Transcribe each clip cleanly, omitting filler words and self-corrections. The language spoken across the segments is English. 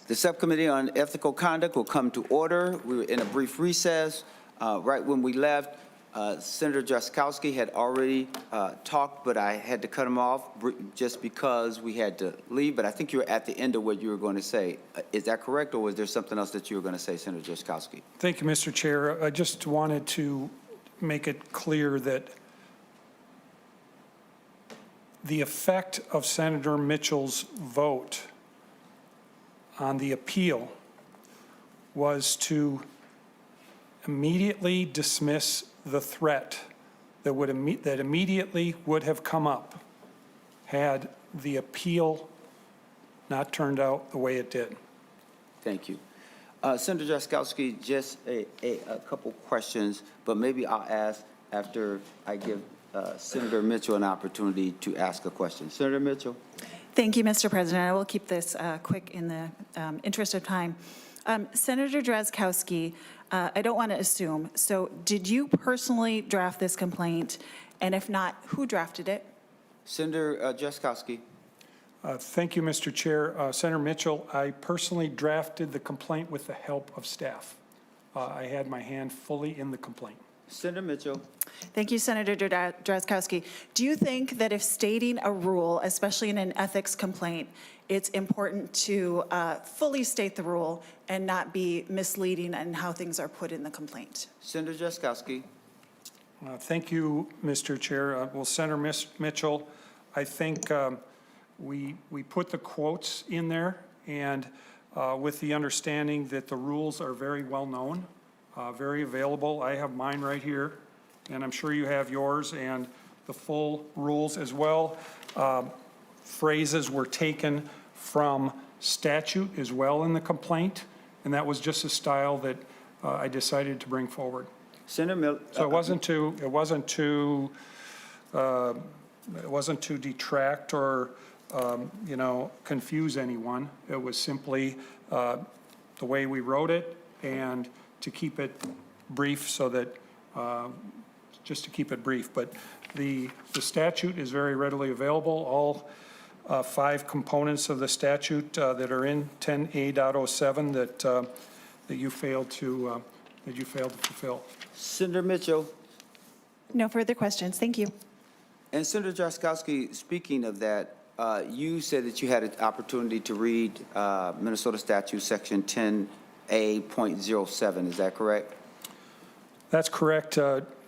The Subcommittee on Ethical Conduct will come to order. We were in a brief recess. Right when we left, Senator Jaskowski had already talked, but I had to cut him off just because we had to leave. But I think you were at the end of what you were going to say. Is that correct, or was there something else that you were going to say, Senator Jaskowski? Thank you, Mr. Chair. I just wanted to make it clear that the effect of Senator Mitchell's vote on the appeal was to immediately dismiss the threat that immediately would have come up had the appeal not turned out the way it did. Thank you. Senator Jaskowski, just a couple questions, but maybe I'll ask after I give Senator Mitchell an opportunity to ask a question. Senator Mitchell. Thank you, Mr. President. I will keep this quick in the interest of time. Senator Drazkowski, I don't want to assume, so did you personally draft this complaint? And if not, who drafted it? Senator Jaskowski. Thank you, Mr. Chair. Senator Mitchell, I personally drafted the complaint with the help of staff. I had my hand fully in the complaint. Senator Mitchell. Thank you, Senator Drazkowski. Do you think that if stating a rule, especially in an ethics complaint, it's important to fully state the rule and not be misleading in how things are put in the complaint? Senator Jaskowski. Thank you, Mr. Chair. Well, Senator Mitchell, I think we put the quotes in there, and with the understanding that the rules are very well known, very available. I have mine right here, and I'm sure you have yours, and the full rules as well. Phrases were taken from statute as well in the complaint, and that was just a style that I decided to bring forward. Senator Miller. So it wasn't to detract or confuse anyone. It was simply the way we wrote it, and to keep it brief, so that just to keep it brief. But the statute is very readily available. All 5 components of the statute that are in 10A.07 that you failed to fulfill. Senator Mitchell. No further questions. Thank you. And Senator Jaskowski, speaking of that, you said that you had an opportunity to read Minnesota Statute Section 10A.07. Is that correct? That's correct,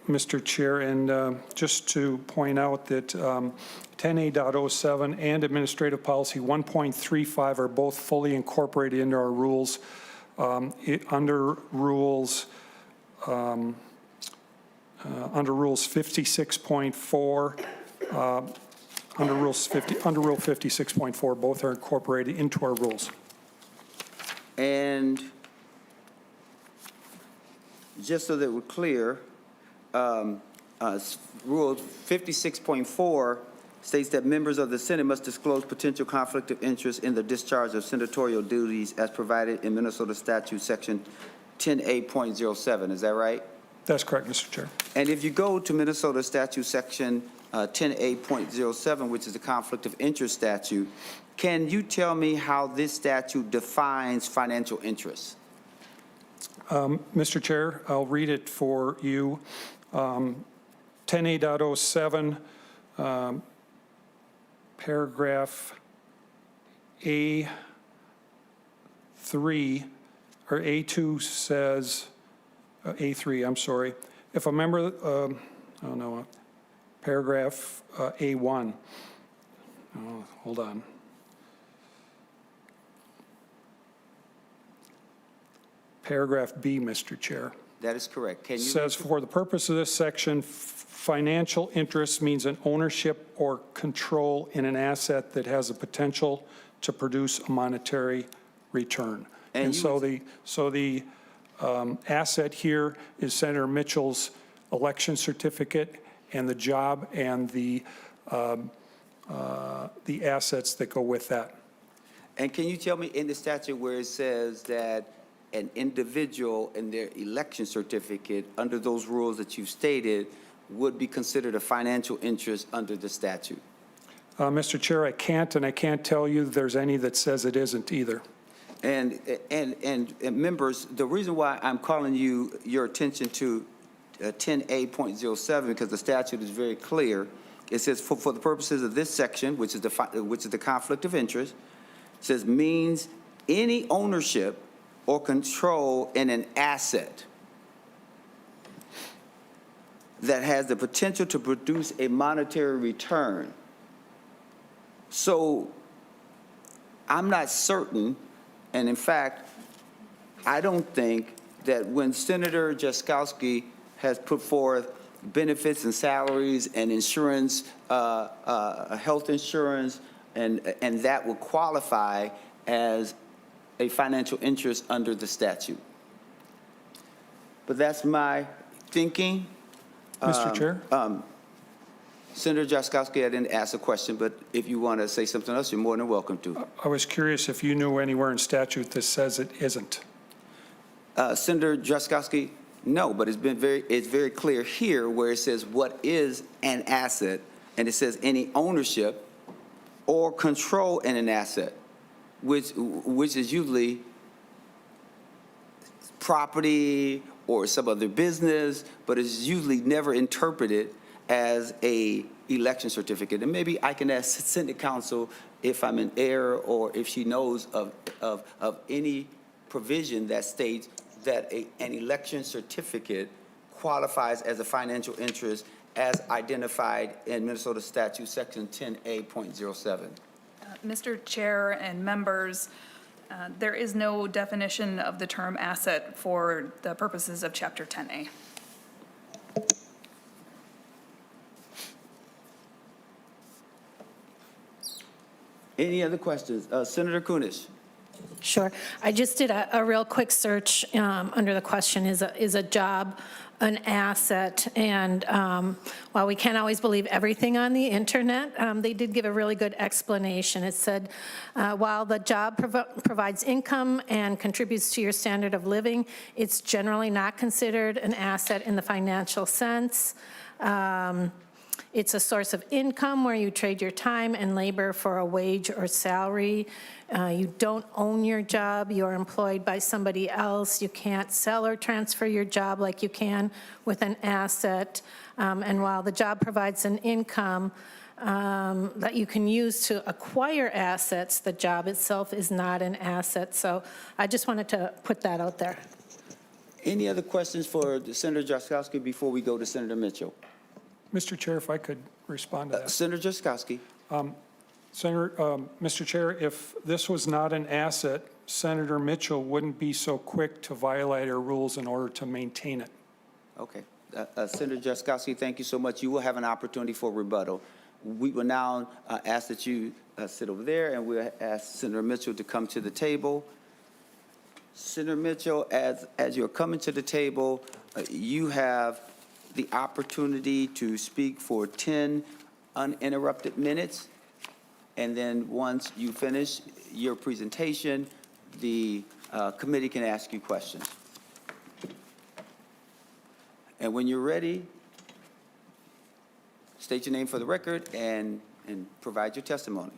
Mr. Chair. And just to point out that 10A.07 and Administrative Policy 1.35 are both fully incorporated into our rules. Under rules 56.4, under Rule 56.4, both are incorporated into our rules. And just so that we're clear, Rule 56.4 states that members of the Senate must disclose potential conflict of interest in the discharge of senatorial duties as provided in Minnesota Statute Section 10A.07. Is that right? That's correct, Mr. Chair. And if you go to Minnesota Statute Section 10A.07, which is the conflict of interest statute, can you tell me how this statute defines financial interests? Mr. Chair, I'll read it for you. 10A.07, paragraph A3 or A2 says, A3, I'm sorry. If a member, paragraph A1, hold on. Paragraph B, Mr. Chair. That is correct. Can you says, for the purpose of this section, financial interest means an ownership or control in an asset that has a potential to produce a monetary return. And so the asset here is Senator Mitchell's election certificate and the job and the assets that go with that. And can you tell me in the statute where it says that an individual and their election certificate under those rules that you've stated would be considered a financial interest under the statute? Mr. Chair, I can't tell you there's any that says it isn't either. And members, the reason why I'm calling your attention to 10A.07, because the statute is very clear. It says, for the purposes of this section, which is the conflict of interest, it says means any ownership or control in an asset that has the potential to produce a monetary return. So I'm not certain, and in fact, I don't think that when Senator Jaskowski has put forth benefits and salaries and insurance, health insurance, and that will qualify as a financial interest under the statute. But that's my thinking. Mr. Chair? Senator Jaskowski, I didn't ask a question, but if you want to say something else, you're more than welcome to. I was curious if you knew anywhere in statute that says it isn't. Senator Jaskowski, no, but it's very clear here where it says what is an asset, and it says any ownership or control in an asset, which is usually property or some other business, but it's usually never interpreted as a election certificate. And maybe I can ask Senate Counsel if I'm in error or if she knows of any provision that states that an election certificate qualifies as a financial interest as identified in Minnesota Statute Section 10A.07. Mr. Chair and members, there is no definition of the term asset for the purposes of Chapter 10A. Any other questions? Senator Kunesh. Sure. I just did a real quick search under the question, is a job an asset? And while we can't always believe everything on the internet, they did give a really good explanation. It said, while the job provides income and contributes to your standard of living, it's generally not considered an asset in the financial sense. It's a source of income where you trade your time and labor for a wage or salary. You don't own your job. You're employed by somebody else. You can't sell or transfer your job like you can with an asset. And while the job provides an income that you can use to acquire assets, the job itself is not an asset. So I just wanted to put that out there. Any other questions for Senator Jaskowski before we go to Senator Mitchell? Mr. Chair, if I could respond to that. Senator Jaskowski. Mr. Chair, if this was not an asset, Senator Mitchell wouldn't be so quick to violate our rules in order to maintain it. Okay. Senator Jaskowski, thank you so much. You will have an opportunity for rebuttal. We will now ask that you sit over there, and we'll ask Senator Mitchell to come to the table. Senator Mitchell, as you're coming to the table, you have the opportunity to speak for 10 uninterrupted minutes. And then once you finish your presentation, the committee can ask you questions. And when you're ready, state your name for the record and provide your testimony.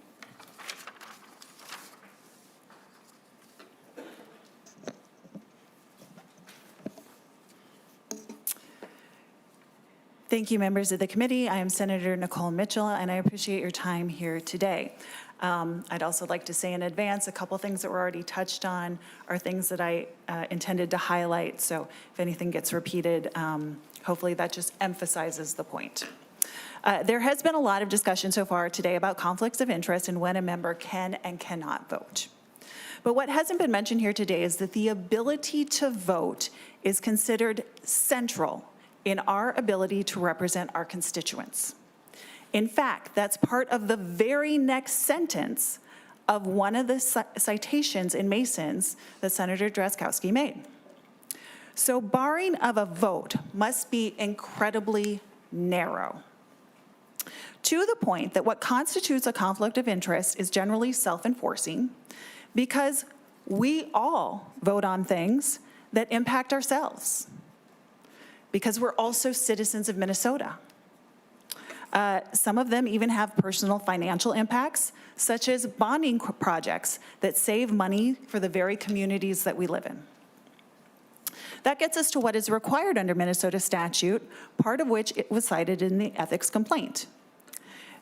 Thank you, members of the committee. I am Senator Nicole Mitchell, and I appreciate your time here today. I'd also like to say in advance, a couple things that were already touched on are things that I intended to highlight. So if anything gets repeated, hopefully that just emphasizes the point. There has been a lot of discussion so far today about conflicts of interest and when a member can and cannot vote. But what hasn't been mentioned here today is that the ability to vote is considered central in our ability to represent our constituents. In fact, that's part of the very next sentence of one of the citations in Mason's that Senator Jaskowski made. So barring of a vote must be incredibly narrow, to the point that what constitutes a conflict of interest is generally self-enforcing, because we all vote on things that impact ourselves, because we're also citizens of Minnesota. Some of them even have personal financial impacts, such as bonding projects that save money for the very communities that we live in. That gets us to what is required under Minnesota statute, part of which it was cited in the ethics complaint.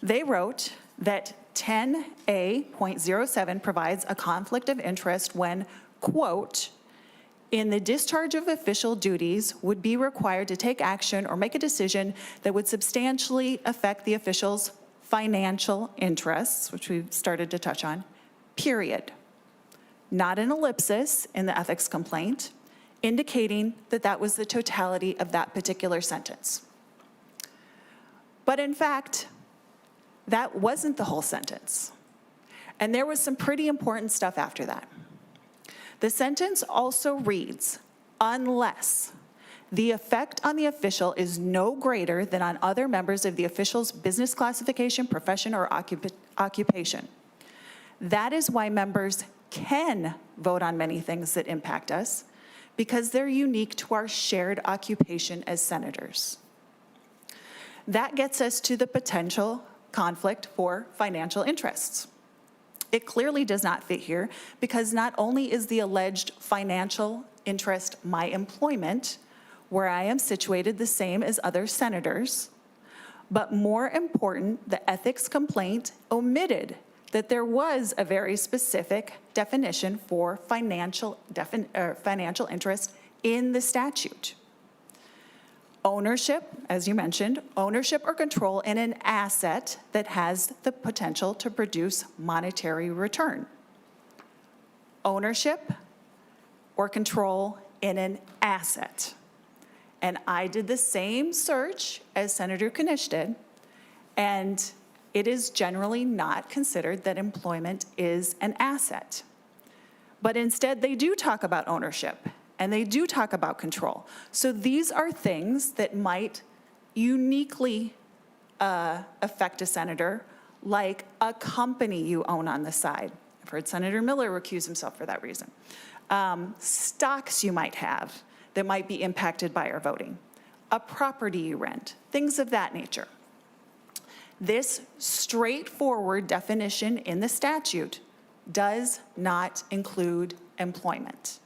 They wrote that 10A.07 provides a conflict of interest when, quote, in the discharge of official duties would be required to take action or make a decision that would substantially affect the official's financial interests, which we've started to touch on, period. Not an ellipsis in the ethics complaint, indicating that that was the totality of that particular sentence. But in fact, that wasn't the whole sentence. And there was some pretty important stuff after that. The sentence also reads, unless the effect on the official is no greater than on other members of the official's business classification, profession, or occupation. That is why members can vote on many things that impact us, because they're unique to our shared occupation as senators. That gets us to the potential conflict for financial interests. It clearly does not fit here because not only is the alleged financial interest my employment, where I am situated the same as other senators, but more important, the ethics complaint omitted that there was a very specific definition for financial interest in the statute. Ownership, as you mentioned, ownership or control in an asset that has the potential to produce monetary return. Ownership or control in an asset. And I did the same search as Senator Knish did, and it is generally not considered that employment is an asset. But instead, they do talk about ownership, and they do talk about control. So these are things that might uniquely affect a senator, like a company you own on the side. I've heard Senator Miller recuse himself for that reason. Stocks you might have that might be impacted by our voting. A property you rent, things of that nature. This straightforward definition in the statute does not include employment.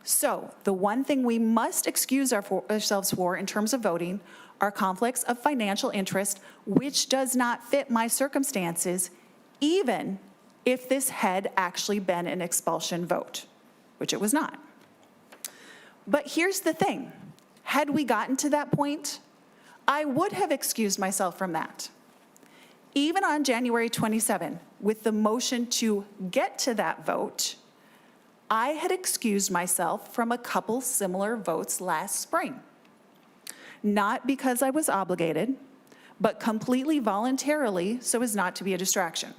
So the one thing we must excuse ourselves for in terms of voting are conflicts of financial interest, which does not fit my circumstances, even if this had actually been an expulsion vote, which it was not. But here's the thing. Had we gotten to that point, I would have excused myself from that. Even on January 27, with the motion to get to that vote, I had excused myself from a couple similar votes last spring. Not because I was obligated, but completely voluntarily so as not to be a distraction.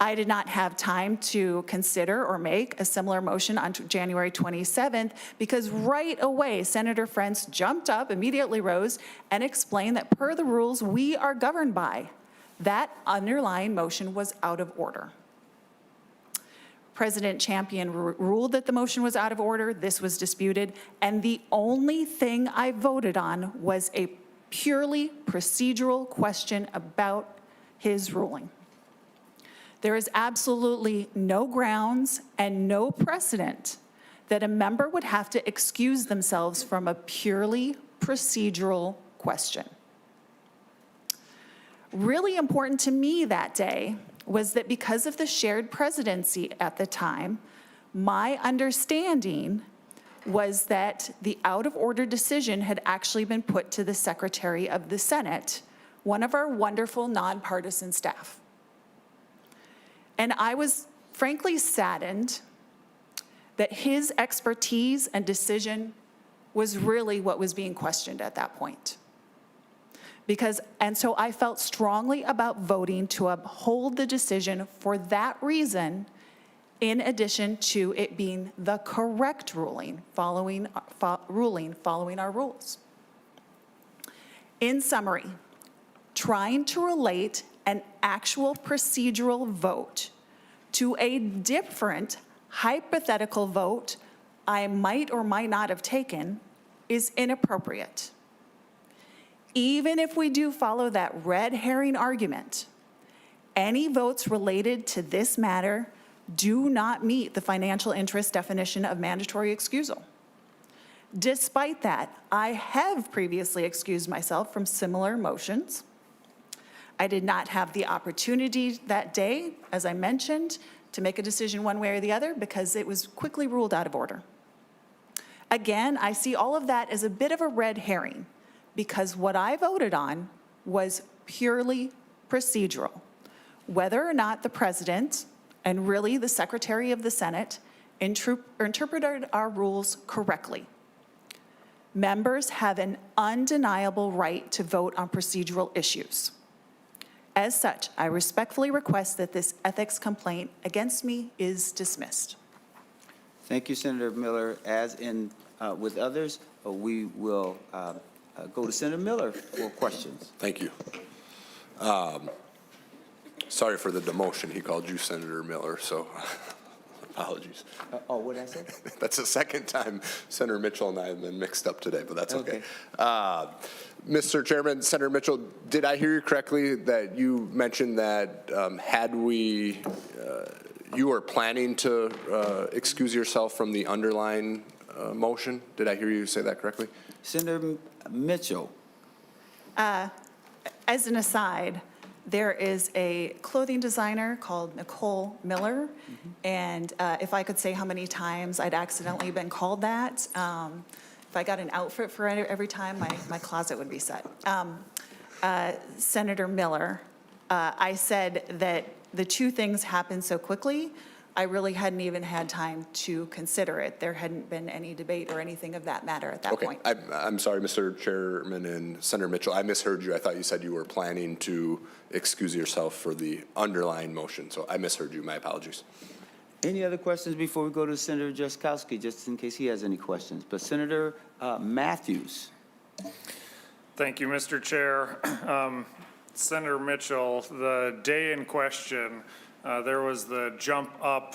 I did not have time to consider or make a similar motion on January 27th because right away, Senator Frentz jumped up, immediately rose, and explained that per the rules we are governed by, that underlying motion was out of order. President Champion ruled that the motion was out of order, this was disputed, and the only thing I voted on was a purely procedural question about his ruling. There is absolutely no grounds and no precedent that a member would have to excuse themselves from a purely procedural question. Really important to me that day was that because of the shared presidency at the time, my understanding was that the out-of-order decision had actually been put to the Secretary of the Senate, one of our wonderful nonpartisan staff. And I was frankly saddened that his expertise and decision was really what was being questioned at that point. And so I felt strongly about voting to uphold the decision for that reason, in addition to it being the correct ruling following our rules. In summary, trying to relate an actual procedural vote to a different hypothetical vote I might or might not have taken is inappropriate. even if we do follow that red herring argument, any votes related to this matter do not meet the financial interest definition of mandatory excusal. Despite that, I have previously excused myself from similar motions. I did not have the opportunity that day, as I mentioned, to make a decision one way or the other because it was quickly ruled out of order. Again, I see all of that as a bit of a red herring because what I voted on was purely procedural. Whether or not the president and really the Secretary of the Senate interpreted our rules correctly. Members have an undeniable right to vote on procedural issues. As such, I respectfully request that this ethics complaint against me is dismissed. Thank you, Senator Miller. As in with others, we will go to Senator Miller for questions. Thank you. Sorry for the demotion. He called you Senator Miller, so apologies. Oh, what did I say? That's the second time Senator Mitchell and I have been mixed up today, but that's okay. Mr. Chairman, Senator Mitchell, did I hear you correctly that you mentioned that you were planning to excuse yourself from the underlying motion? Did I hear you say that correctly? Senator Mitchell. As an aside, there is a clothing designer called Nicole Miller, and if I could say how many times I'd accidentally been called that, if I got an outfit for every time, my closet would be set. Senator Miller, I said that the two things happened so quickly, I really hadn't even had time to consider it. There hadn't been any debate or anything of that matter at that point. I'm sorry, Mr. Chairman and Senator Mitchell, I misheard you. I thought you said you were planning to excuse yourself for the underlying motion, so I misheard you. My apologies. Any other questions before we go to Senator Jaskowski, just in case he has any questions? But Senator Matthews. Thank you, Mr. Chair. Senator Mitchell, the day in question, there was the jump up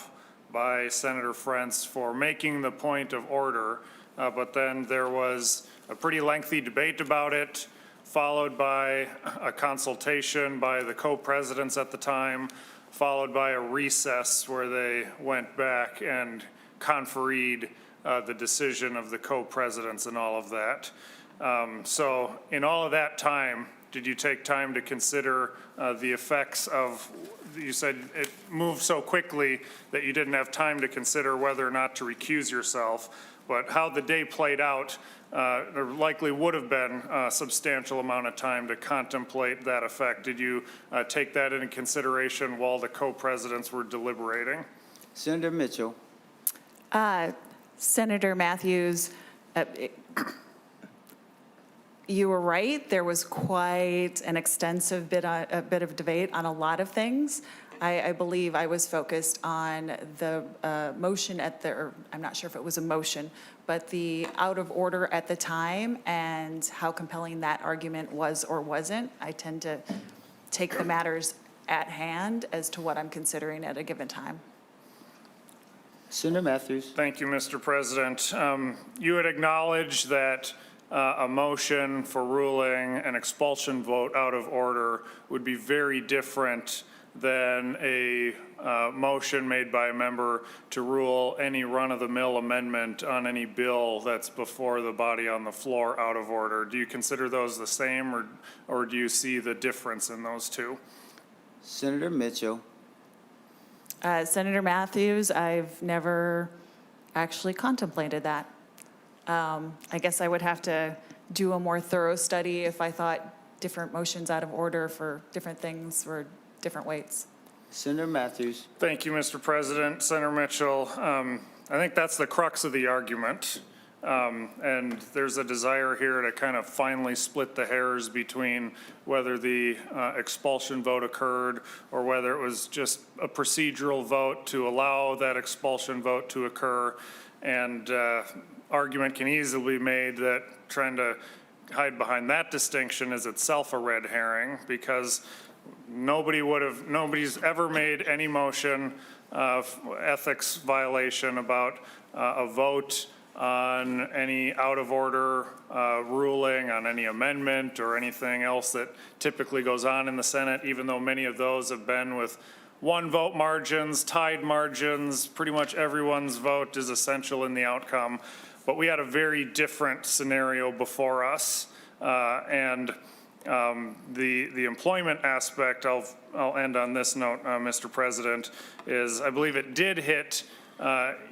by Senator Frentz for making the point of order, but then there was a pretty lengthy debate about it, followed by a consultation by the co-presidents at the time, followed by a recess where they went back and confereed the decision of the co-presidents and all of that. So in all of that time, did you take time to consider the effects of, you said it moved so quickly that you didn't have time to consider whether or not to recuse yourself, but how the day played out, there likely would have been a substantial amount of time to contemplate that effect. Did you take that into consideration while the co-presidents were deliberating? Senator Mitchell. Senator Matthews, you were right. There was quite an extensive bit of debate on a lot of things. I believe I was focused on the motion or I'm not sure if it was a motion, but the out of order at the time and how compelling that argument was or wasn't. I tend to take the matters at hand as to what I'm considering at a given time. Senator Matthews. Thank you, Mr. President. You had acknowledged that a motion for ruling an expulsion vote out of order would be very different than a motion made by a member to rule any run-of-the-mill amendment on any bill that's before the body on the floor out of order. Do you consider those the same, or do you see the difference in those two? Senator Mitchell. Senator Matthews, I've never actually contemplated that. I guess I would have to do a more thorough study if I thought different motions out of order for different things were different weights. Senator Matthews. Thank you, Mr. President. Senator Mitchell, I think that's the crux of the argument. And there's a desire here to kind of finally split the hairs between whether the expulsion vote occurred or whether it was just a procedural vote to allow that expulsion vote to occur. And argument can easily be made that trying to hide behind that distinction is itself a red herring, because nobody's ever made any motion of ethics violation about a vote on any out-of-order ruling, on any amendment or anything else that typically goes on in the Senate, even though many of those have been with one-vote margins, tied margins, pretty much everyone's vote is essential in the outcome. But we had a very different scenario before us, and the employment aspect, I'll end on this note, Mr. President, is I believe it did hit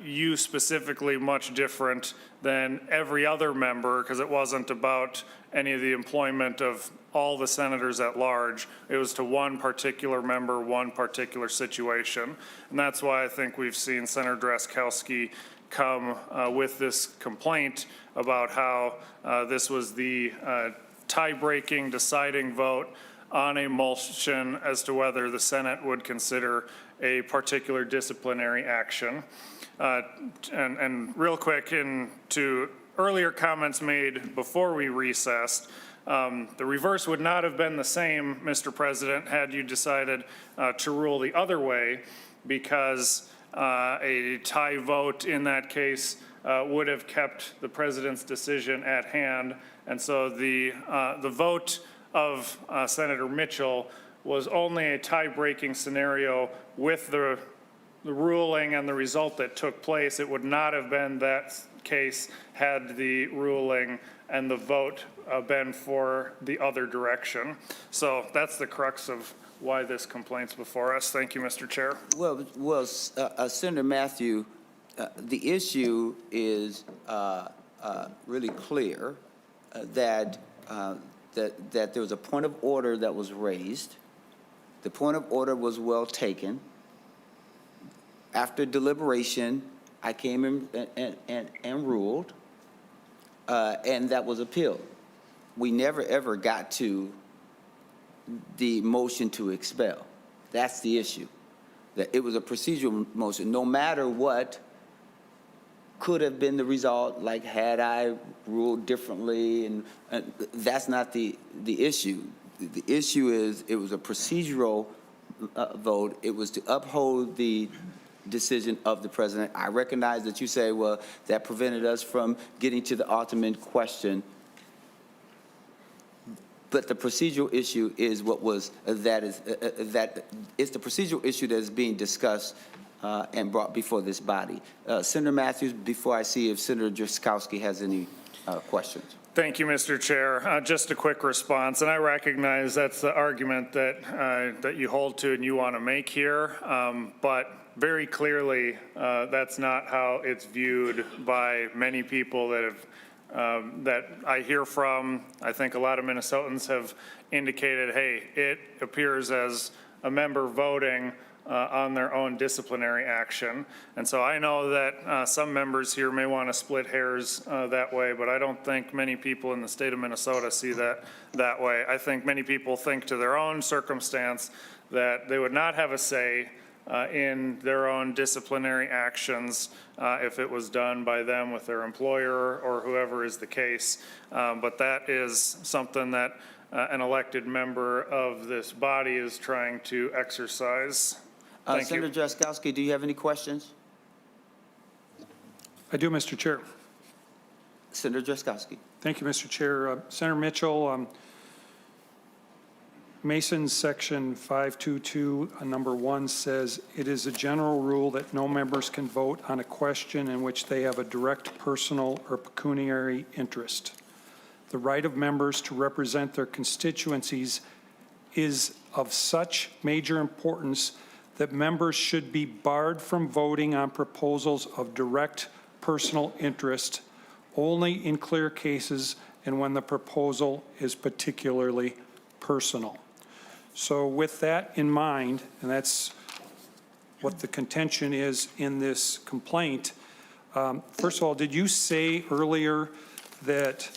you specifically much different than every other member, because it wasn't about any of the employment of all the senators at large. It was to one particular member, one particular situation. And that's why I think we've seen Senator Drazkowski come with this complaint about how this was the tie-breaking, deciding vote on a motion as to whether the Senate would consider a particular disciplinary action. And real quick, to earlier comments made before we recessed, the reverse would not have been the same, Mr. President, had you decided to rule the other way, because a tie vote in that case would have kept the president's decision at hand. And so the vote of Senator Mitchell was only a tie-breaking scenario with the ruling and the result that took place. It would not have been that case had the ruling and the vote been for the other direction. So that's the crux of why this complaint's before us. Thank you, Mr. Chair. Well, Senator Matthew, the issue is really clear that there was a point of order that was raised. The point of order was well taken. After deliberation, I came in and ruled, and that was appealed. We never, ever got to the motion to expel. That's the issue. That it was a procedural motion. No matter what could have been the result, like had I ruled differently, and that's not the issue. The issue is it was a procedural vote. It was to uphold the decision of the president. I recognize that you say, well, that prevented us from getting to the ultimate question. But the procedural issue is what was, that it's the procedural issue that is being discussed and brought before this body. Senator Matthews, before I see if Senator Drazkowski has any questions. Thank you, Mr. Chair. Just a quick response, and I recognize that's the argument that you hold to and you want to make here, but very clearly that's not how it's viewed by many people that have that I hear from. I think a lot of Minnesotans have indicated, hey, it appears as a member voting on their own disciplinary action. And so I know that some members here may want to split hairs that way, but I don't think many people in the state of Minnesota see that way. I think many people think to their own circumstance that they would not have a say in their own disciplinary actions if it was done by them with their employer or whoever is the case. But that is something that an elected member of this body is trying to exercise. Thank you. Senator Drazkowski, do you have any questions? I do, Mr. Chair. Senator Drazkowski. Thank you, Mr. Chair. Senator Mitchell, Mason's section 522, number 1 says, it is a general rule that no members can vote on a question in which they have a direct personal or pecuniary interest. The right of members to represent their constituencies is of such major importance that members should be barred from voting on proposals of direct personal interest only in clear cases and when the proposal is particularly personal. So with that in mind, and that's what the contention is in this complaint, first of all, did you say earlier that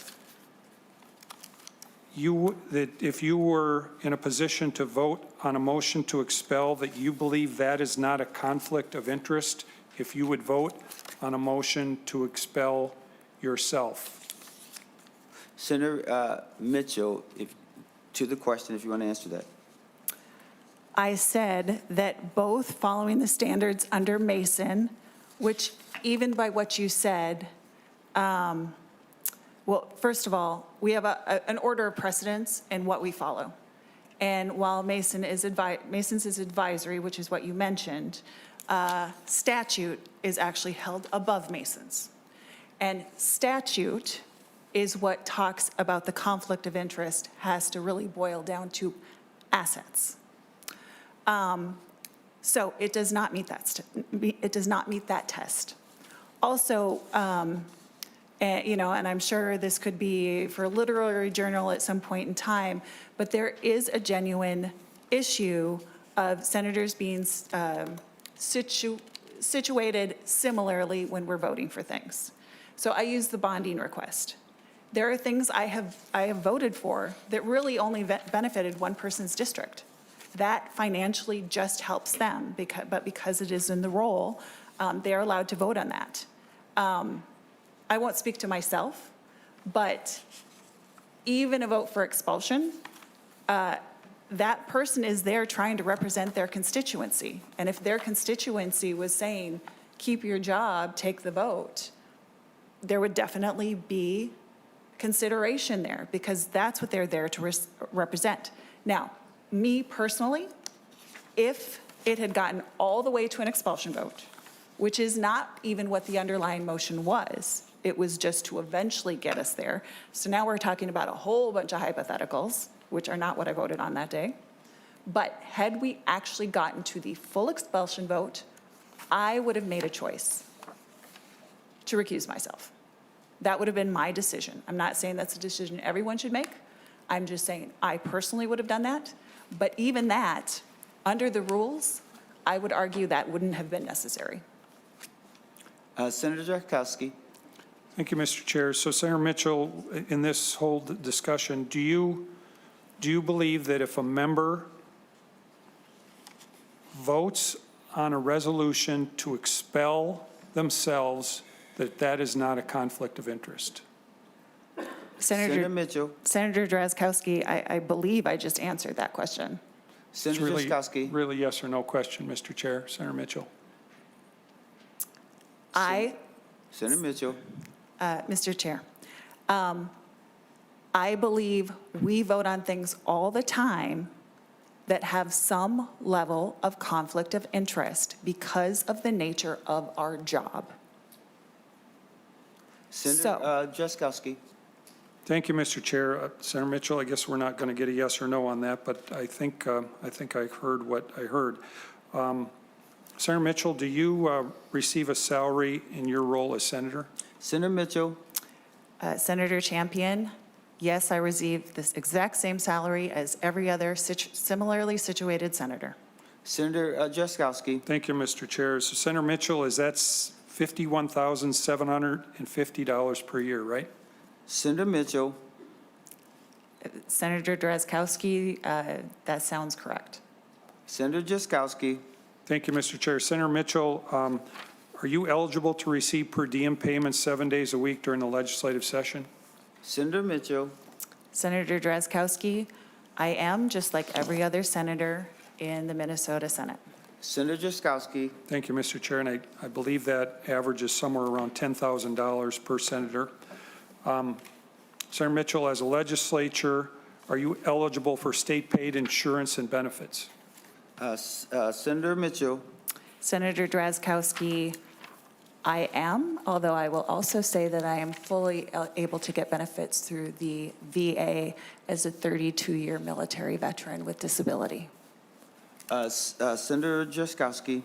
if you were in a position to vote on a motion to expel, that you believe that is not a conflict of interest if you would vote on a motion to expel yourself? Senator Mitchell, to the question, if you want to answer that. I said that both following the standards under Mason, which even by what you said, Well, first of all, we have an order of precedence in what we follow. And while Mason's is advisory, which is what you mentioned, statute is actually held above Mason's. And statute is what talks about the conflict of interest has to really boil down to assets. So it does not meet that, it does not meet that test. Also, and I'm sure this could be for a literary journal at some point in time, but there is a genuine issue of senators being situated similarly when we're voting for things. So I use the bonding request. There are things I have voted for that really only benefited one person's district. That financially just helps them, but because it is in the role, they are allowed to vote on that. I won't speak to myself, but even a vote for expulsion, that person is there trying to represent their constituency. And if their constituency was saying, keep your job, take the vote, there would definitely be consideration there because that's what they're there to represent. Now, me personally, if it had gotten all the way to an expulsion vote, which is not even what the underlying motion was, it was just to eventually get us there. So now we're talking about a whole bunch of hypotheticals, which are not what I voted on that day. But had we actually gotten to the full expulsion vote, I would have made a choice to recuse myself. That would have been my decision. I'm not saying that's a decision everyone should make. I'm just saying I personally would have done that. But even that, under the rules, I would argue that wouldn't have been necessary. Senator Drazkowski. Thank you, Mr. Chair. So Senator Mitchell, in this whole discussion, do you believe that if a member votes on a resolution to expel themselves, that is not a conflict of interest? Senator Mitchell. Senator Drazkowski, I believe I just answered that question. It's Senator Drazkowski. really yes or no question, Mr. Chair. Senator Mitchell. Senator Mitchell. Mr. Chair, I believe we vote on things all the time that have some level of conflict of interest because of the nature of our job. Senator Drazkowski. Thank you, Mr. Chair. Senator Mitchell, I guess we're not going to get a yes or no on that, but I think I heard what I heard. Senator Mitchell, do you receive a salary in your role as senator? Senator Mitchell. Senator Champion, yes, I receive this exact same salary as every other similarly situated senator. Senator Drazkowski. Thank you, Mr. Chair. So Senator Mitchell, that's $51,750 per year, right? Senator Mitchell. Senator Drazkowski, that sounds correct. Senator Drazkowski. Thank you, Mr. Chair. Senator Mitchell, are you eligible to receive per diem payments 7 days a week during the legislative session? Senator Mitchell. Senator Drazkowski, I am, just like every other senator in the Minnesota Senate. Senator Drazkowski. Thank you, Mr. Chair, and I believe that averages somewhere around $10,000 per senator. Senator Mitchell, as a legislature, are you eligible for state-paid insurance and benefits? Senator Mitchell. Senator Drazkowski, I am, although I will also say that I am fully able to get benefits through the VA as a 32-year military veteran with disability. Senator Drazkowski.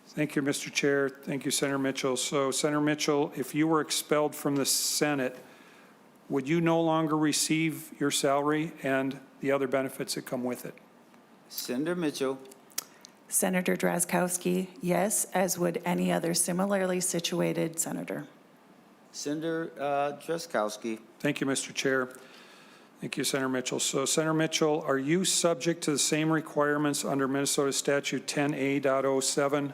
Thank you, Mr. Chair. Thank you, Senator Mitchell. So, Senator Mitchell, if you were expelled from the Senate, would you no longer receive your salary and the other benefits that come with it? Senator Mitchell. Senator Drazkowski, yes, as would any other similarly situated senator. Senator Drazkowski. Thank you, Mr. Chair. Thank you, Senator Mitchell. So, Senator Mitchell, are you subject to the same requirements under Minnesota Statute 10A.07,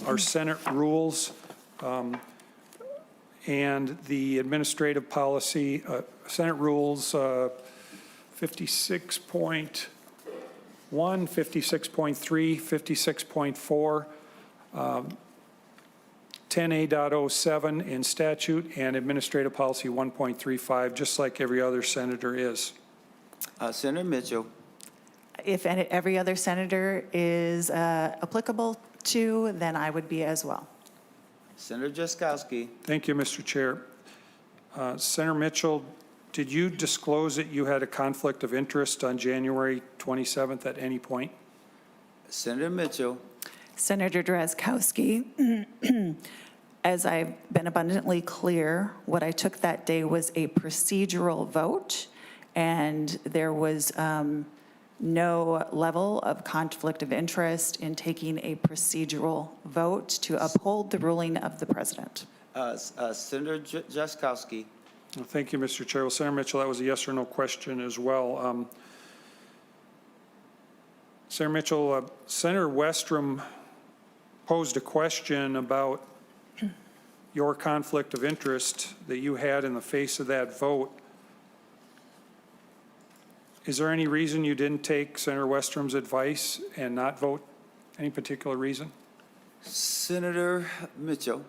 our Senate rules, and the administrative policy, Senate rules 56.1, 56.3, 56.4, 10A.07 in statute and Administrative Policy 1.35, just like every other senator is. Senator Mitchell. If every other senator is applicable to, then I would be as well. Senator Jaskowski. Thank you, Mr. Chair. Senator Mitchell, did you disclose that you had a conflict of interest on January 27th at any point? Senator Mitchell. Senator Drazkowski, as I've been abundantly clear, what I took that day was a procedural vote, and there was no level of conflict of interest in taking a procedural vote to uphold the ruling of the president. Senator Jaskowski. Well, thank you, Mr. Chair. Well, Senator Mitchell, that was a yes or no question as well. Senator Mitchell, Senator Westrom posed a question about your conflict of interest that you had in the face of that vote. Is there any reason you didn't take Senator Westrom's advice and not vote? Any particular reason? Senator Mitchell.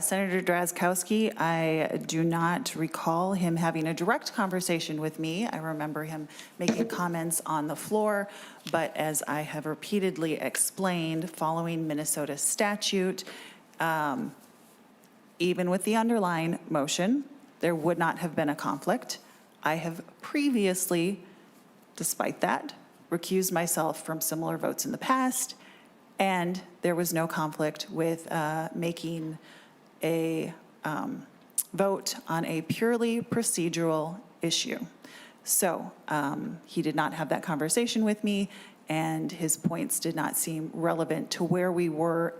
Senator Drazkowski, I do not recall him having a direct conversation with me. I remember him making comments on the floor, but as I have repeatedly explained, following Minnesota statute, even with the underlying motion, there would not have been a conflict. I have previously, despite that, recused myself from similar votes in the past, and there was no conflict with making a vote on a purely procedural issue. So he did not have that conversation with me, and his points did not seem relevant to where we were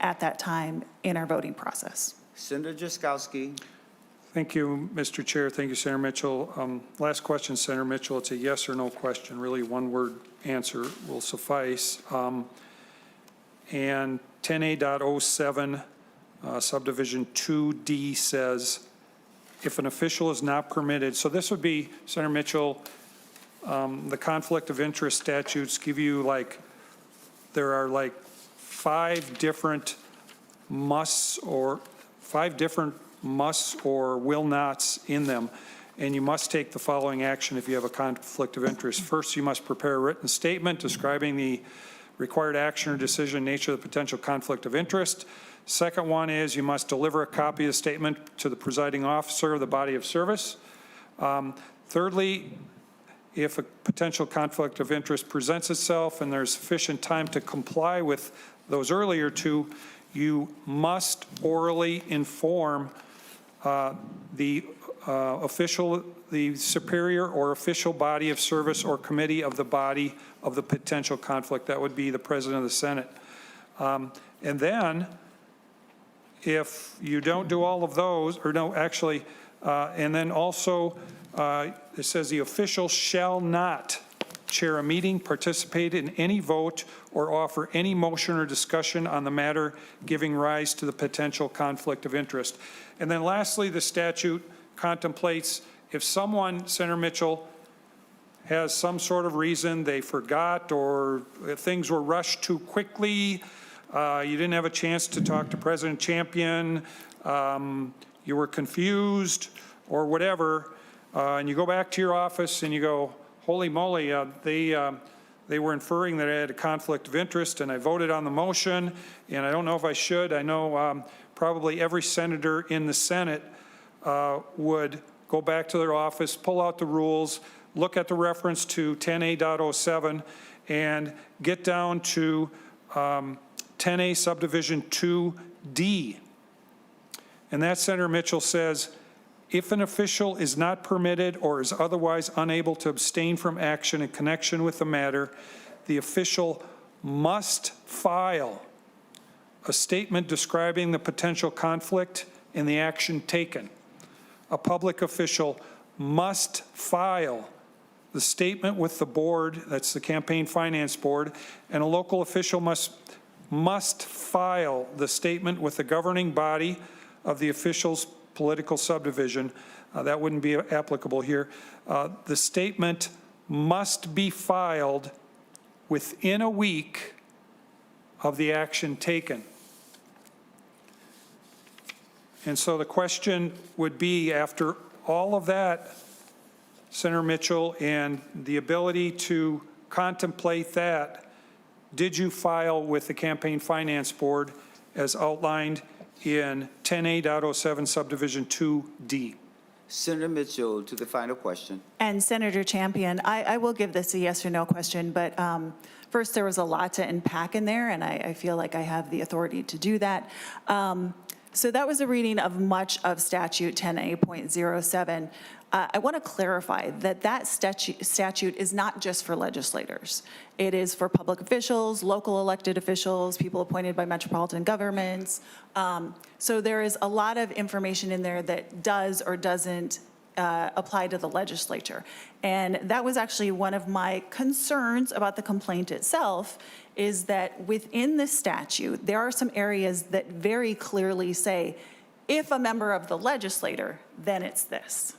at that time in our voting process. Senator Jaskowski. Thank you, Mr. Chair. Thank you, Senator Mitchell. Last question, Senator Mitchell. It's a yes or no question. Really, one-word answer will suffice. And 10A.07 subdivision 2D says, if an official is not permitted, so this would be, Senator Mitchell, the conflict of interest statutes give you there are 5 different musts or will nots in them, and you must take the following action if you have a conflict of interest. First, you must prepare a written statement describing the required action or decision nature of the potential conflict of interest. Second one is you must deliver a copy of the statement to the presiding officer of the body of service. Thirdly, if a potential conflict of interest presents itself and there's sufficient time to comply with those earlier two, you must orally inform the superior or official body of service or committee of the body of the potential conflict. That would be the President of the Senate. And then, if you don't do all of those, or no, actually, and then also, it says the official shall not chair a meeting, participate in any vote, or offer any motion or discussion on the matter giving rise to the potential conflict of interest. And then lastly, the statute contemplates if someone, Senator Mitchell, has some sort of reason they forgot or things were rushed too quickly, you didn't have a chance to talk to President Champion, you were confused or whatever, and you go back to your office and you go, holy moly, they were inferring that I had a conflict of interest and I voted on the motion and I don't know if I should. I know probably every senator in the Senate would go back to their office, pull out the rules, look at the reference to 10A.07 and get down to 10A subdivision 2D. And that, Senator Mitchell, says, if an official is not permitted or is otherwise unable to abstain from action in connection with the matter, the official must file a statement describing the potential conflict and the action taken. A public official must file the statement with the board, that's the Campaign Finance Board, and a local official must file the statement with the governing body of the official's political subdivision. That wouldn't be applicable here. The statement must be filed within a week of the action taken. And so the question would be, after all of that, Senator Mitchell, and the ability to contemplate that, did you file with the Campaign Finance Board as outlined in 10A.07 subdivision 2D? Senator Mitchell to the final question. And Senator Champion, I will give this a yes or no question, but first, there was a lot to unpack in there, and I feel like I have the authority to do that. So that was a reading of much of statute 10A.07. I want to clarify that that statute is not just for legislators. It is for public officials, local elected officials, people appointed by metropolitan governments. So there is a lot of information in there that does or doesn't apply to the legislature. And that was actually one of my concerns about the complaint itself, is that within the statute, there are some areas that very clearly say, if a member of the legislature, then it's this.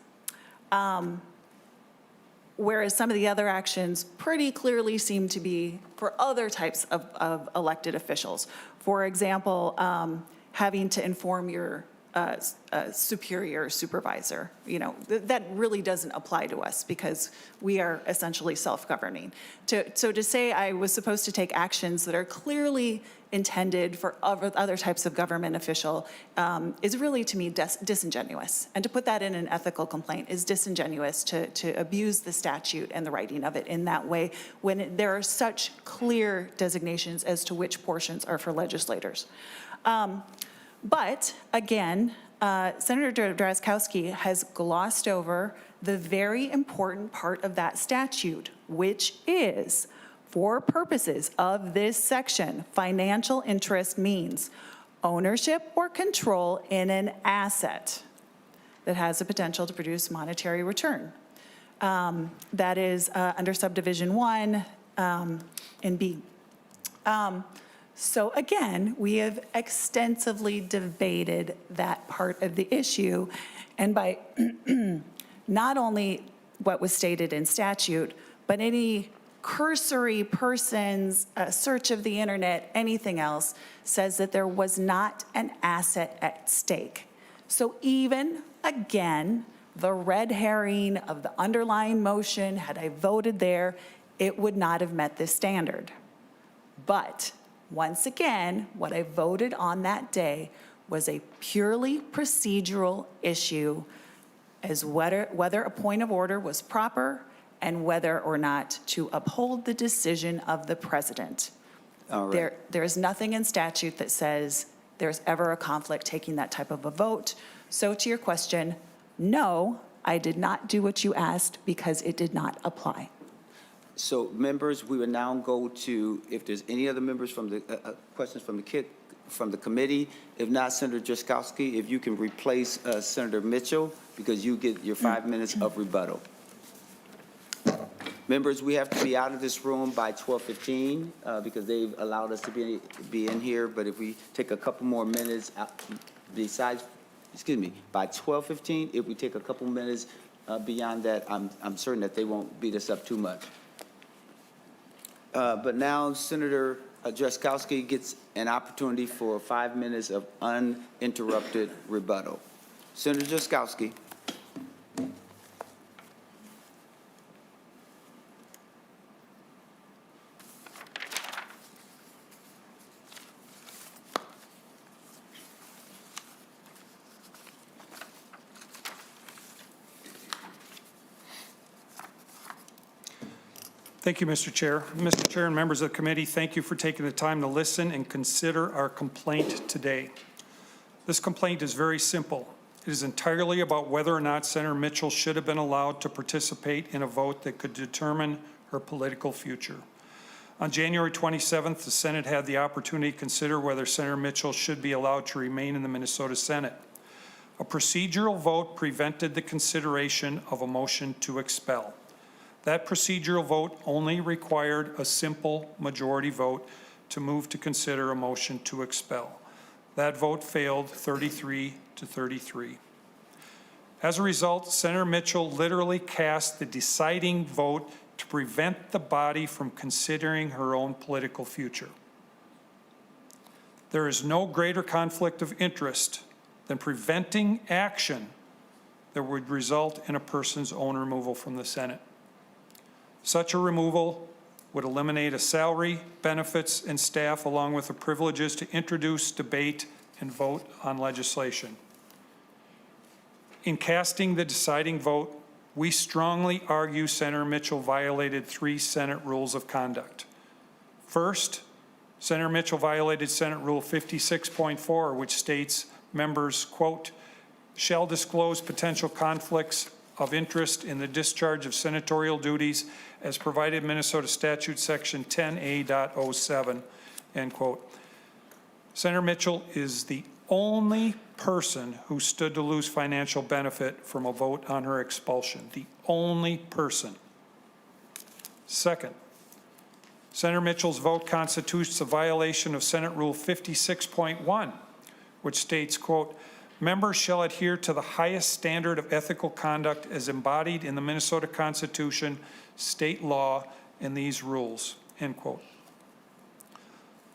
Whereas some of the other actions pretty clearly seem to be for other types of elected officials. For example, having to inform your superior supervisor, you know, that really doesn't apply to us because we are essentially self-governing. So to say I was supposed to take actions that are clearly intended for other types of government official is really, to me, disingenuous. And to put that in an ethical complaint is disingenuous to abuse the statute and the writing of it in that way when there are such clear designations as to which portions are for legislators. But again, Senator Drazkowski has glossed over the very important part of that statute, which is, for purposes of this section, financial interest means ownership or control in an asset that has the potential to produce monetary return. That is under subdivision 1 in B. So again, we have extensively debated that part of the issue, and by not only what was stated in statute, but any cursory person's search of the internet, anything else, says that there was not an asset at stake. So even, again, the red herring of the underlying motion, had I voted there, it would not have met this standard. But once again, what I voted on that day was a purely procedural issue as whether a point of order was proper and whether or not to uphold the decision of the president. All right. There is nothing in statute that says there's ever a conflict taking that type of a vote. So to your question, no, I did not do what you asked because it did not apply. So members, we will now go to, if there's any other members from the, questions from the committee. If not, Senator Drazkowski, if you can replace Senator Mitchell, because you get your 5 minutes of rebuttal. Members, we have to be out of this room by 12:15 because they've allowed us to be in here. But if we take a couple more minutes, by 12:15, if we take a couple minutes beyond that, I'm certain that they won't beat us up too much. But now Senator Drazkowski gets an opportunity for 5 minutes of uninterrupted rebuttal. Senator Drazkowski. Thank you, Mr. Chair. Mr. Chair and members of the committee, thank you for taking the time to listen and consider our complaint today. This complaint is very simple. It is entirely about whether or not Senator Mitchell should have been allowed to participate in a vote that could determine her political future. On January 27th, the Senate had the opportunity to consider whether Senator Mitchell should be allowed to remain in the Minnesota Senate. A procedural vote prevented the consideration of a motion to expel. That procedural vote only required a simple majority vote to move to consider a motion to expel. That vote failed 33-33. As a result, Senator Mitchell literally cast the deciding vote to prevent the body from considering her own political future. There is no greater conflict of interest than preventing action that would result in a person's own removal from the Senate. Such a removal would eliminate a salary, benefits, and staff, along with the privileges to introduce, debate, and vote on legislation. In casting the deciding vote, we strongly argue Senator Mitchell violated 3 Senate rules of conduct. First, Senator Mitchell violated Senate Rule 56.4, which states members, quote, shall disclose potential conflicts of interest in the discharge of senatorial duties as provided in Minnesota Statute Section 10A.07, end quote. Senator Mitchell is the only person who stood to lose financial benefit from a vote on her expulsion. The only person. Second, Senator Mitchell's vote constitutes a violation of Senate Rule 56.1, which states, quote, members shall adhere to the highest standard of ethical conduct as embodied in the Minnesota Constitution, state law, and these rules, end quote.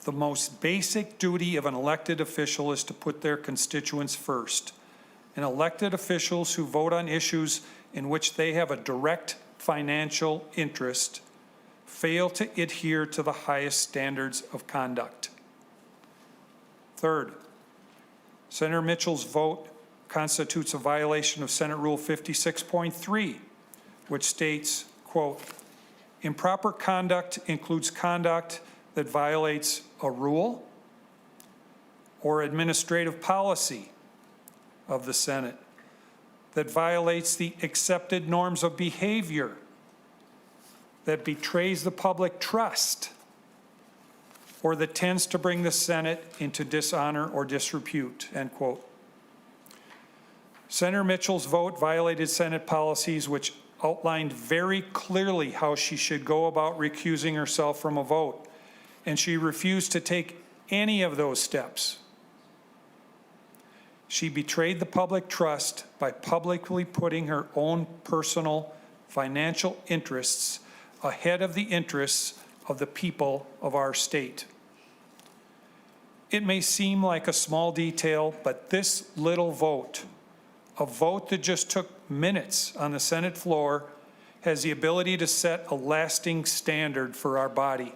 The most basic duty of an elected official is to put their constituents first. And elected officials who vote on issues in which they have a direct financial interest fail to adhere to the highest standards of conduct. Third, Senator Mitchell's vote constitutes a violation of Senate Rule 56.3, which states, quote, improper conduct includes conduct that violates a rule or administrative policy of the Senate, that violates the accepted norms of behavior, that betrays the public trust, or that tends to bring the Senate into dishonor or disrepute, end quote. Senator Mitchell's vote violated Senate policies which outlined very clearly how she should go about recusing herself from a vote, and she refused to take any of those steps. She betrayed the public trust by publicly putting her own personal financial interests ahead of the interests of the people of our state. It may seem like a small detail, but this little vote, a vote that just took minutes on the Senate floor, has the ability to set a lasting standard for our body.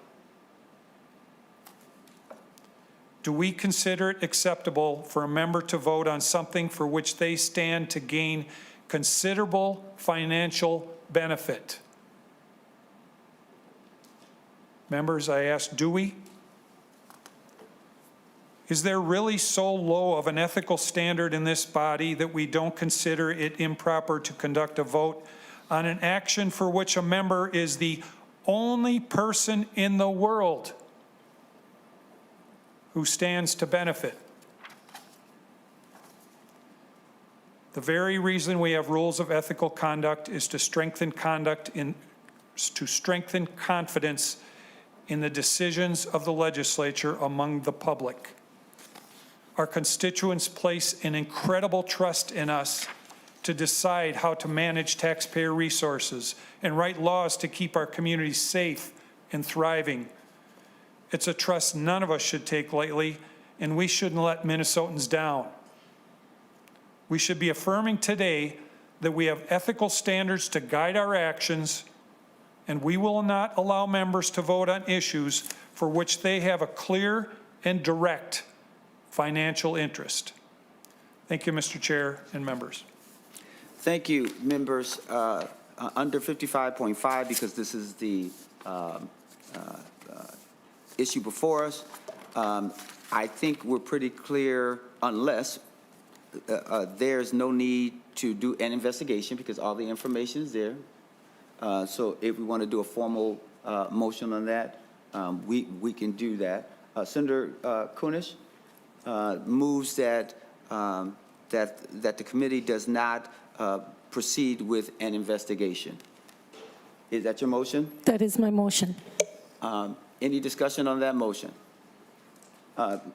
Do we consider it acceptable for a member to vote on something for which they stand to gain considerable financial benefit? Members, I ask, do we? Is there really so low of an ethical standard in this body that we don't consider it improper to conduct a vote on an action for which a member is the only person in the world who stands to benefit? The very reason we have rules of ethical conduct is to strengthen confidence in the decisions of the legislature among the public. Our constituents place an incredible trust in us to decide how to manage taxpayer resources and write laws to keep our communities safe and thriving. It's a trust none of us should take lightly, and we shouldn't let Minnesotans down. We should be affirming today that we have ethical standards to guide our actions, and we will not allow members to vote on issues for which they have a clear and direct financial interest. Thank you, Mr. Chair and members. Thank you, members. Under 55.5, because this is the issue before us, I think we're pretty clear, unless there's no need to do an investigation because all the information is there. So if we want to do a formal motion on that, we can do that. Senator Kunesh moves that that the committee does not proceed with an investigation. Is that your motion? That is my motion. Any discussion on that motion?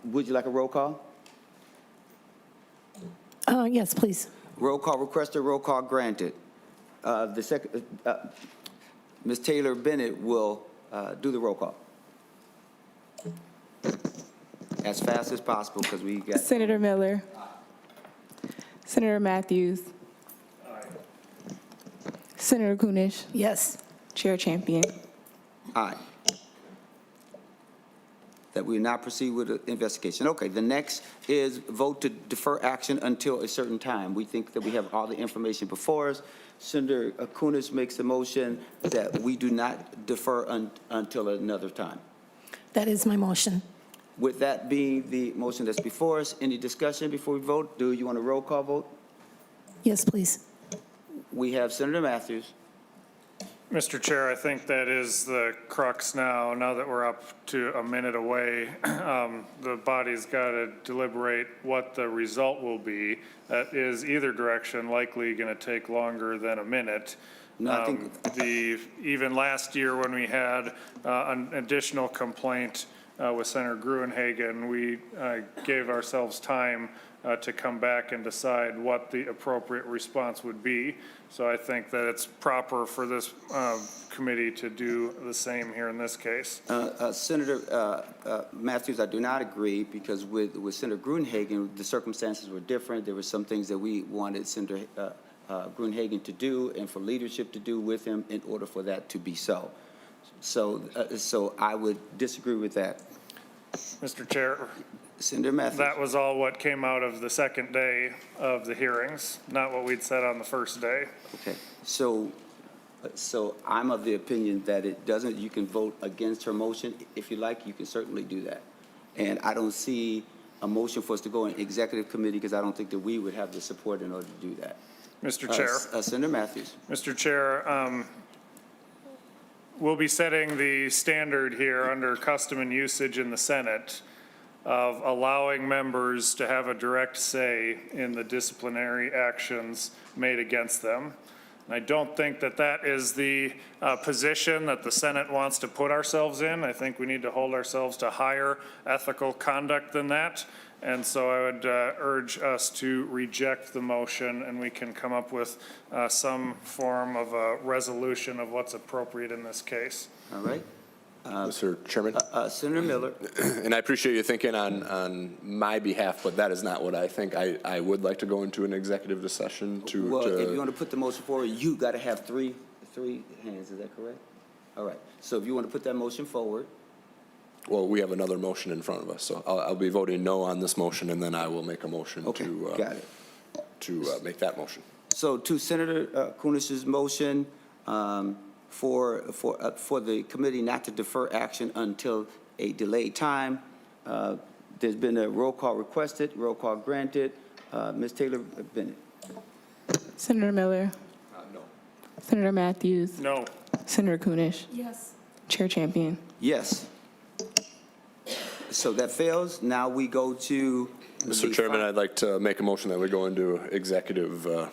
Would you like a roll call? Yes, please. Roll call requested, roll call granted. Ms. Taylor Bennett will do the roll call. As fast as possible because we got. Senator Miller. Senator Matthews. Senator Kunish. Yes. Chair Champion. Aye. That we not proceed with the investigation. Okay, the next is vote to defer action until a certain time. We think that we have all the information before us. Senator Kunis makes a motion that we do not defer until another time. That is my motion. With that being the motion that's before us, any discussion before we vote? Do you want a roll call vote? Yes, please. We have Senator Matthews. Mr. Chair, I think that is the crux now that we're up to a minute away. The body's got to deliberate what the result will be. That is either direction likely going to take longer than a minute. No, I think Even last year when we had an additional complaint with Senator Gruenhagen, we gave ourselves time to come back and decide what the appropriate response would be. So I think that it's proper for this committee to do the same here in this case. Senator Matthews, I do not agree because with Senator Gruenhagen, the circumstances were different. There were some things that we wanted Senator Gruenhagen to do and for leadership to do with him in order for that to be so. So I would disagree with that. Mr. Chair, Senator Matthews. that was all what came out of the second day of the hearings, not what we'd said on the first day. Okay, so I'm of the opinion that it doesn't, you can vote against her motion. If you like, you can certainly do that. And I don't see a motion for us to go in executive committee because I don't think that we would have the support in order to do that. Mr. Chair. Senator Matthews. Mr. Chair, we'll be setting the standard here under custom and usage in the Senate of allowing members to have a direct say in the disciplinary actions made against them. And I don't think that that is the position that the Senate wants to put ourselves in. I think we need to hold ourselves to higher ethical conduct than that. And so I would urge us to reject the motion, and we can come up with some form of a resolution of what's appropriate in this case. All right. Mr. Chairman, Senator Miller. and I appreciate you thinking on my behalf, but that is not what I think. I would like to go into an executive session to. Well, if you want to put the motion forward, you got to have three hands. Is that correct? All right. So if you want to put that motion forward. Well, we have another motion in front of us, so I'll be voting no on this motion, and then I will make a motion Okay, got it. to make that motion. So to Senator Kunish's motion for the committee not to defer action until a delayed time, there's been a roll call requested, roll call granted. Ms. Taylor Bennett. Senator Miller. No. Senator Matthews. No. Senator Kunish. Yes. Chair Champion. Yes. So that fails. Now we go to. Mr. Chairman, I'd like to make a motion that we go into executive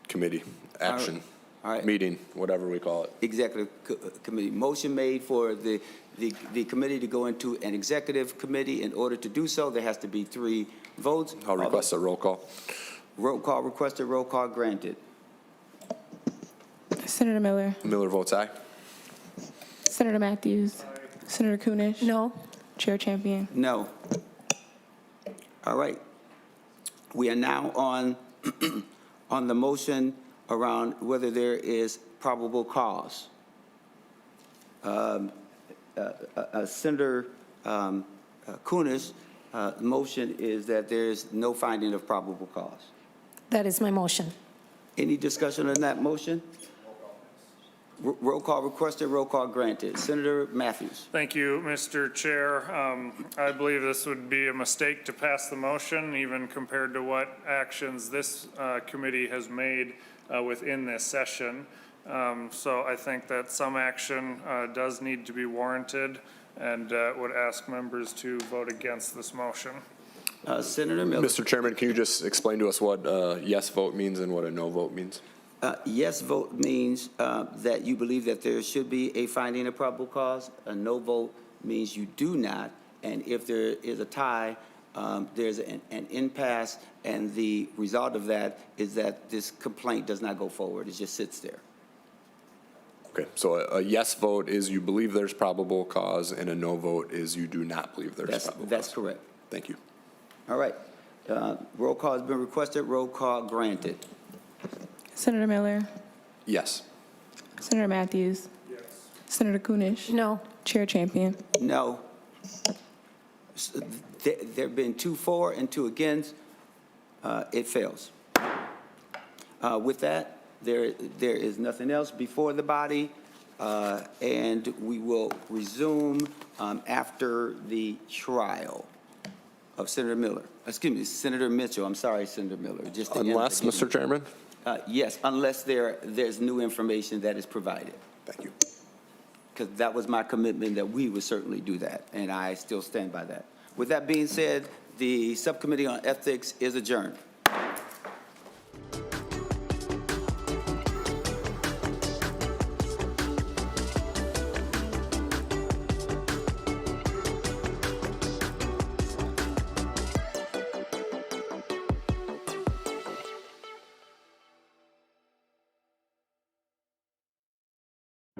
committee action. All right. Meeting, whatever we call it. Executive committee. Motion made for the committee to go into an executive committee. In order to do so, there has to be 3 votes. I'll request a roll call. Roll call requested, roll call granted. Senator Miller. Miller votes aye. Senator Matthews. Senator Kunish. No. Chair Champion. No. All right. We are now on, on the motion around whether there is probable cause. Senator Kunis, motion is that there is no finding of probable cause. That is my motion. Any discussion on that motion? Roll call requested, roll call granted. Senator Matthews. Thank you, Mr. Chair. I believe this would be a mistake to pass the motion, even compared to what actions this committee has made within this session. So I think that some action does need to be warranted, and would ask members to vote against this motion. Senator Miller. Mr. Chairman, can you just explain to us what a yes vote means and what a no vote means? Yes vote means that you believe that there should be a finding of probable cause. A no vote means you do not. And if there is a tie, there's an impasse, and the result of that is that this complaint does not go forward. It just sits there. Okay, so a yes vote is you believe there's probable cause, and a no vote is you do not believe there's probable cause. That's correct. Thank you. All right. Roll call has been requested. Roll call granted. Senator Miller, Yes. Senator Matthews. Yes. Senator Kunish. No. Chair Champion. No. There have been 2 for and 2 against. It fails. With that, there is nothing else before the body, and we will resume after the trial of Senator Mitchell. I'm sorry, Senator Miller. Just again, Unless, forgive me. Mr. Chairman? Yes, unless there's new information that is provided. Thank you. Because that was my commitment that we would certainly do that, and I still stand by that. With that being said, the Subcommittee on Ethics is adjourned.